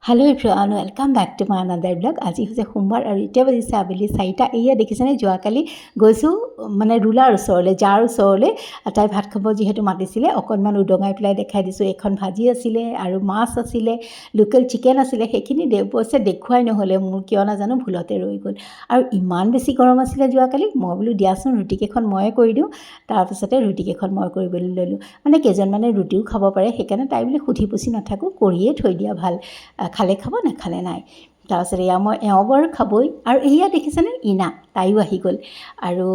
Hello' everyone welcome back to my another blog. আজি হৈছে সোমবাৰ আৰু এতিয়া বাজিছে আবেলি 4টা। এয়া দেখিছেনে, যোৱাকালি গৈছোঁ মানে ৰুলাৰ ওচৰলৈ, যাৰ ওচৰলৈ তাই ভাত খাব যিহেতু মাতিছিলে, অকণমান উদঙাই পেলাই দেখাই দিছোঁ। এখন ভাজি আছিলে আৰু মাছ আছিলে, লোকেল চিকেন আছিলে। সেইখিনি অৱশ্যে দেখুৱাই নহ'লে, মোৰ কিয় নাজানো ভুলতে ৰৈ গ'ল। আৰু ইমান বেছি গৰম আছিলে যোৱাকালি, মই বোলো দিয়াচোন ৰুটিকেইখন ময়ে কৰি দিওঁ। তাৰপিছতে ৰুটিকেইখন মই কৰিবলৈ ল'লোঁ। মানে কেইজনমানে ৰুটিও খাব পাৰে, সেইকাৰণে তাই বুলি সুধি পুচি নাথাকোঁ, কৰিয়ে থৈ দিয়া ভাল। খালে খাব, নাখালে নাই। তাৰপাছত এওঁ বাৰু খাবই। আৰু এয়া দেখিছেনে, ইনা তাইও আহি গ'ল। আৰু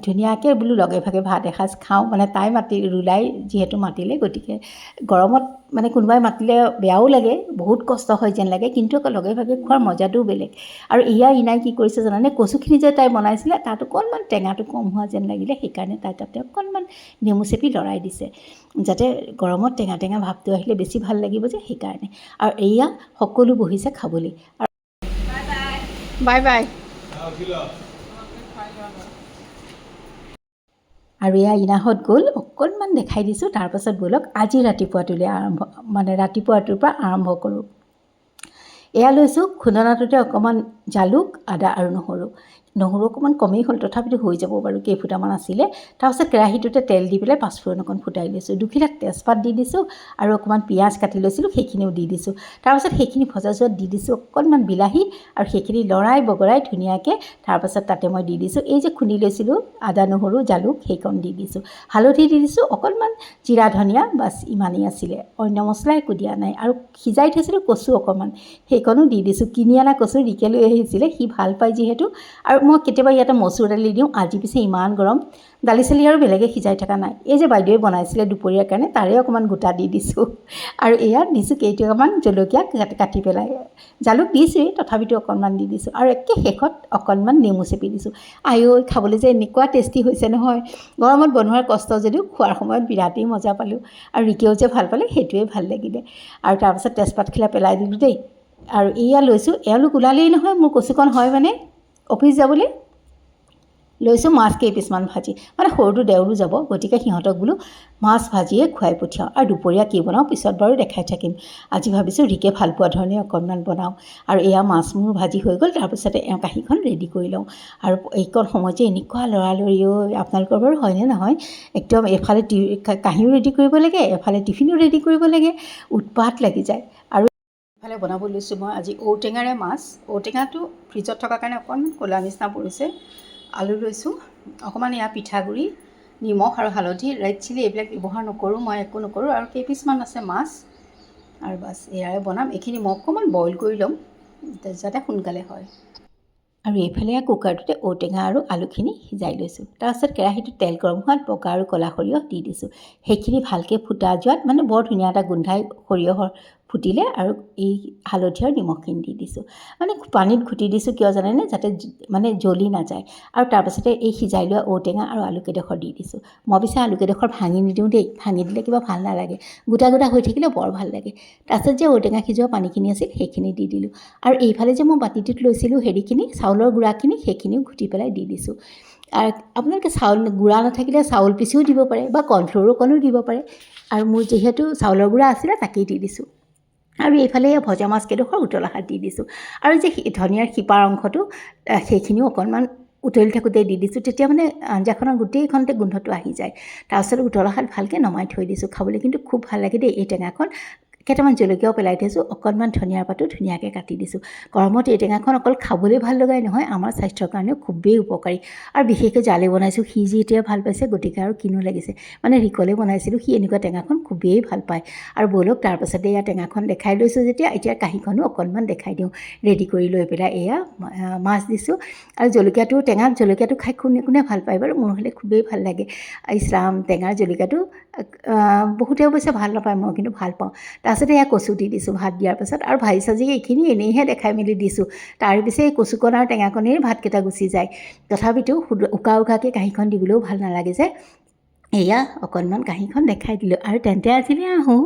ধুনীয়াকৈ বোলো লগে ভাগে ভাত এসাঁজ খাওঁ। মানে তাই ৰুলাই যিহেতু মাতিলে, গতিকে গৰমত মানে কোনোবাই মাতিলে বেয়াও লাগে, বহুত কষ্ট হয় যেন লাগে, কিন্তু লগে ভাগে খোৱাৰ মজাটোও বেলেগ। আৰু ইনাই কি কৰিছে জানানে, কচুখিনি যে তাই বনাইছিলে তাত অকণমান টেঙাটো কম হোৱা যেন লাগিলে, সেইকাৰণে তাই তাতে অকণমান নেমু চেপি লৰাই দিছে, যাতে গৰমত টেঙা টেঙা ভাৱটো আহিলে বেছি ভাল লাগিব যে, সেইকাৰণে। আৰু এয়া সকলো বহিছে খাবলৈ। Bye bye. আৰু এয়া ইনাহঁত গ'ল, অকণমান দেখাই দিছোঁ। তাৰপাছত ব'লক আজি ৰাতিপুৱাটোৰ পৰা আৰম্ভ কৰোঁ। এয়া লৈছোঁ, খুন্দনাটোতে অকণমান জালুক, আদা আৰু নহৰু অকণমান কমেই হ'ল, তথাপিতো হৈ যাব বাৰু, কেইফুটামান আছিলে। তাৰপাছত কেৰাহীটোতে তেল দি পেলাই পাঁচফোৰণ অকণ ফুটাই লৈছোঁ, দুখিলা তেজপাত দি দিছোঁ, আৰু অকণমান পিঁয়াজ কাটি লৈছিলোঁ সেইখিনিও দি দিছোঁ। তাৰপাছত সেইখিনি ভজা যোৱাত দি দিছোঁ অকণমান বিলাহী, আৰু সেইখিনি লৰাই বগৰাই ধুনীয়াকৈ তাৰপাছত তাতে মই দি দিছোঁ এই যে খুন্দি লৈছিলোঁ আদা, নহৰু, জালুক, সেইকণ দি দিছোঁ। হালধি দি দিছোঁ অকণমান, জিৰা, ধনিয়া, বাছ ইমানেই আছিলে, অন্য মছলা একো দিয়া নাই। আৰু সিজাই থৈছিলোঁ কচু অকণমান, সেইকণো দি দিছোঁ। কিনি অনা কচু ৰিকে লৈ আহিছিলে, সি ভাল পায় যিহেতু। আৰু মই কেতিয়াবা ইয়াতে মচুৰ দালি দিওঁ, আজি পিছে ইমান গৰম, দালি চালি আৰু বেলেগে সিজাই থকা নাই। এই যে বাইদেৱে বনাইছিলে দুপৰীয়াৰ কাৰণে, তাৰে অকণমান গোটা দি দিছোঁ। আৰু এয়া দিছোঁ কেইটামান জলকীয়া কাটি পেলাই, জালুক দিছোঁৱেই, তথাপিতো অকণমান দি দিছোঁ। আৰু একে শেষত অকণমান নেমু চেপি দিছোঁ। খাবলৈ যে এনেকুৱা টেষ্টি হৈছে নহয়, গৰমত বনোৱাৰ কষ্ট যদিও খোৱাৰ সময়ত বিৰাটেই মজা পালোঁ। আৰু ৰিকেও যে ভাল পালে সেইটোৱে ভাল লাগিলে। আৰু তাৰপাছত তেজপাতখিলা পেলাই দিলোঁ দেই। আৰু এয়া লৈছোঁ, এওঁলোক ওলালেই নহয়, মোৰ কচুকণ হয় মানে অফিচ যাবলৈ। লৈছোঁ মাছ কেইপিচমান ভাজি, মানে সৰুটো দেওৰো যাব, গতিকে সিহঁতক বোলো মাছ ভাজিয়ে খুৱাই পঠিয়াওঁ। আৰু দুপৰীয়া কি বনাওঁ পিছত বাৰু দেখাই থাকিম। আজি ভাবিছোঁ ৰিকে ভাল পোৱা ধৰণে অকণমান বনাওঁ। আৰু এয়া মাছ মোৰ ভাজি হৈ গ'ল, তাৰপিছতে এওঁ কাঁহীখন ৰেডি কৰি লওঁ। আৰু এইকণ সময় যে এনেকুৱা লৰালৰিও, আপোনালোকৰ বাৰু হয়নে নহয়, একদম এফালে কাঁহীও ৰেডি কৰিব লাগে, এফালে টিফিনো ৰেডি কৰিব লাগে, উৎপাত লাগি যায়। আৰু এফালে বনাব লৈছোঁ মই আজি ঔটেঙাৰে মাছ। ঔটেঙাটো ফ্ৰিজত থকাৰ কাৰণে অকণমান ক'লা নিচিনা পৰিছে। আলু লৈছোঁ, অকণমান এয়া পিঠাগুড়ি, নিমখ আৰু হালধি, ৰেড চিলি এইবিলাক ব্যৱহাৰ নকৰোঁ, মই একো নকৰোঁ। আৰু কেইপিচমান আছে মাছ, আৰু বাছ এয়াৰে বনাম। এইখিনি মই অকণমান বইল কৰি ল'ম যাতে সোনকালে হয়। আৰু এইফালে কুকাৰটোতে ঔটেঙা আৰু আলুখিনি সিজাই লৈছোঁ। তাৰপাছত কেৰাহীটোত তেল গৰম হোৱাত বগা আৰু ক'লা সৰিয়হ দি দিছোঁ। সেইখিনি ভালকৈ ফুটা যোৱাত, মানে বৰ ধুনীয়া এটা গোন্ধাই সৰিয়হৰ ফুটিলে, আৰু এই হালধি আৰু নিমখখিনি দি দিছোঁ। মানে পানীত ঘুটি দিছোঁ কিয় জানেনে, যাতে মানে জ্বলি নাযায়। আৰু তাৰপাছতে এই সিজাই লোৱা ঔটেঙা আৰু আলুকেইডোখৰ দি দিছোঁ। মই পিছে আলুকেইডোখৰ ভাঙি নিদিওঁ দেই, ভাঙি দিলে কিবা ভাল নালাগে, গোটা গোটা হৈ থাকিলে বৰ ভাল লাগে। তাৰপাছত যে ঔটেঙা সিজোৱা পানীখিনি আছিল সেইখিনি দি দিলোঁ। আৰু এইফালে যে মই বাতিটোত লৈছিলোঁ হেৰিখিনি, চাউলৰ গুড়াখিনি, সেইখিনিও ঘুটি পেলাই দি দিছোঁ। আৰু আপোনালোকে গুড়া নাথাকিলে চাউল পিচিও দিব পাৰে, বা কৰ্ণফ্ল'ৰ অকণো দিব পাৰে। আৰু মোৰ যিহেতু চাউলৰ গুড়া আছিলে তাকেই দি দিছোঁ। আৰু এইফালে ভজা মাছকেইডোখৰ উতলা ভাত দি দিছোঁ। আৰু যে ধনিয়াৰ শিপাৰ অংশটো, সেইখিনিও অকণমান উতলি থাকোঁতে দি দিছোঁ, তেতিয়া মানে আঞ্জাখনৰ গোটেইখনতে গোন্ধটো আহি যায়। তাৰপিছত উতলা ভাত ভালকৈ নমাই থৈ দিছোঁ। খাবলৈ কিন্তু খুব ভাল লাগে দেই এই টেঙাখন। কেইটামান জলকীয়াও পেলাই থৈছোঁ, অকণমান ধনিয়াৰ পাতো ধুনীয়াকৈ কাটি দিছোঁ। গৰমত এই টেঙাখন অকল খাবলৈ ভাল লগাই নহয়, আমাৰ স্বাস্থ্যৰ কাৰণেও খুবেই উপকাৰী। আৰু বিশেষকৈ জালে বনাইছোঁ, সি যি এতিয়া ভাল পাইছে, গতিকে আৰু কিনো লাগিছে। মানে ৰিকলে বনাইছিলোঁ, সি এনেকুৱা টেঙাখন খুবেই ভাল পায়। আৰু ব'লক তাৰপাছতে এয়া টেঙাখন দেখাই লৈছোঁ যেতিয়া, এতিয়া কাঁহীখনো অকণমান দেখাই দিওঁ। ৰেডি কৰি লৈ পেলাই এয়া মাছ দিছোঁ। আৰু টেঙাত জলকীয়াটো খাই কোনে কোনে ভাল পায় বাৰু, মোৰ হ'লে খুবেই ভাল লাগে। ইছৰাম, টেঙাৰ জলকীয়াটো বহুতে অৱশ্যে ভাল নাপায়, মই কিন্তু ভাল পাওঁ। তাৰপাছতে এয়া কচু দি দিছোঁ ভাত দিয়াৰ পাছত। আৰু ভাজি চাজি এইখিনি এনেইহে দেখাই মেলি দিছোঁ, তাৰ পিছে এই কচুকণ আৰু টেঙাকণেই ভাতকেইটা গুচি যায়। তথাপিতো উকাকৈ কাঁহীখন দিবলৈও ভাল নালাগে যে, এয়া অকণমান কাঁহীখন দেখাই দিলোঁ। আৰু তেন্তে আজিলৈ আহোঁ।